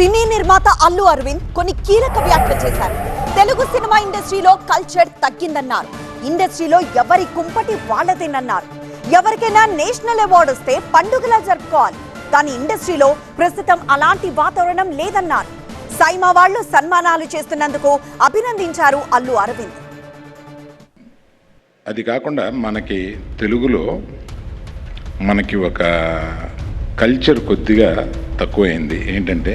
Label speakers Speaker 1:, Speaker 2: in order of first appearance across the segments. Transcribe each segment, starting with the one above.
Speaker 1: సినీ నిర్మాత అల్లు అరవింద్ కొన్ని కీలక వ్యాఖ్యలు చేశారు. తెలుగు సినిమా ఇండస్ట్రీలో కల్చర్ తగ్గిందన్నారు. ఇండస్ట్రీలో ఎవరి కుంపటి వాళ్ళదేనన్నారు. ఎవరికైనా నేషనల్ అవార్డు వస్తే పండుగలా జరుపుకోవాలి, కానీ ఇండస్ట్రీలో ప్రస్తుతం అలాంటి వాతావరణం లేదన్నారు. సైమా వాళ్ళు సన్మానాలు చేస్తున్నందుకు అభినందించారు అల్లు అరవింద్.
Speaker 2: అది కాకుండా మనకి తెలుగులో మనకి ఒక కల్చర్ కొద్దిగా తక్కువైంది. ఏంటంటే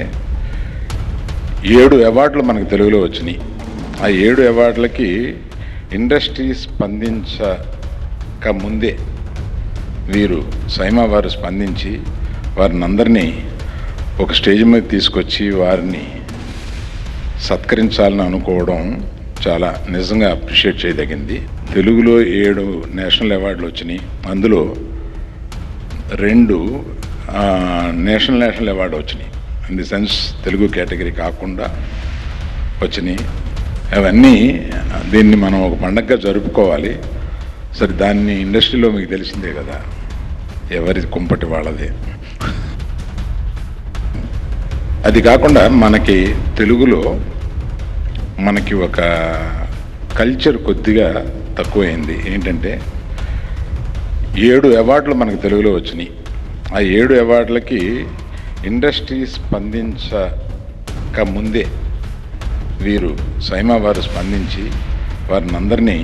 Speaker 2: 7 అవార్డులు మనకు తెలుగులో వచ్చినాయి. ఆ 7 అవార్డులకి ఇండస్ట్రీ స్పందించక ముందే వీరు సైమా వారు స్పందించి వారిని అందరినీ ఒక స్టేజ్ మీద తీసుకొచ్చి వారిని సత్కరించాలని అనుకోవడం చాలా నిజంగా అప్రిషియేట్ చేయదగింది. తెలుగులో 7 నేషనల్ అవార్డులు వచ్చినాయి. అందులో 2 నేషనల్ అవార్డు వచ్చినాయి. In the sense Telugu category కాకుండా వచ్చినాయి. అవన్నీ దీన్ని మనం ఒక పండగగా జరుపుకోవాలి. సరే, దాన్ని ఇండస్ట్రీలో మీకు తెలిసిందే కదా, ఎవరి కుంపటి వాళ్ళదే. అది కాకుండా మనకి తెలుగులో మనకి ఒక కల్చర్ కొద్దిగా తక్కువైంది. ఏంటంటే 7 అవార్డులు మనకు తెలుగులో వచ్చినాయి. ఆ 7 అవార్డులకి ఇండస్ట్రీ స్పందించక ముందే వీరు సైమా వారు స్పందించి వారిని అందరినీ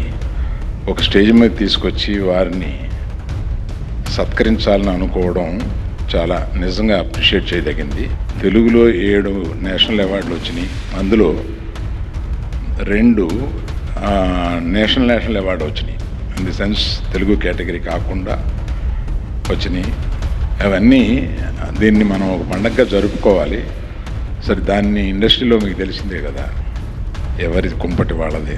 Speaker 2: ఒక స్టేజ్ మీద తీసుకొచ్చి వారిని సత్కరించాలని అనుకోవడం చాలా నిజంగా అప్రిషియేట్ చేయదగింది. తెలుగులో 7 నేషనల్ అవార్డులు వచ్చినాయి. అందులో 2 నేషనల్ అవార్డు వచ్చినాయి. In the sense Telugu category కాకుండా వచ్చినాయి. అవన్నీ దీన్ని మనం ఒక పండగగా జరుపుకోవాలి. సరే, దాన్ని ఇండస్ట్రీలో మీకు తెలిసిందే కదా, ఎవరి కుంపటి వాళ్ళదే.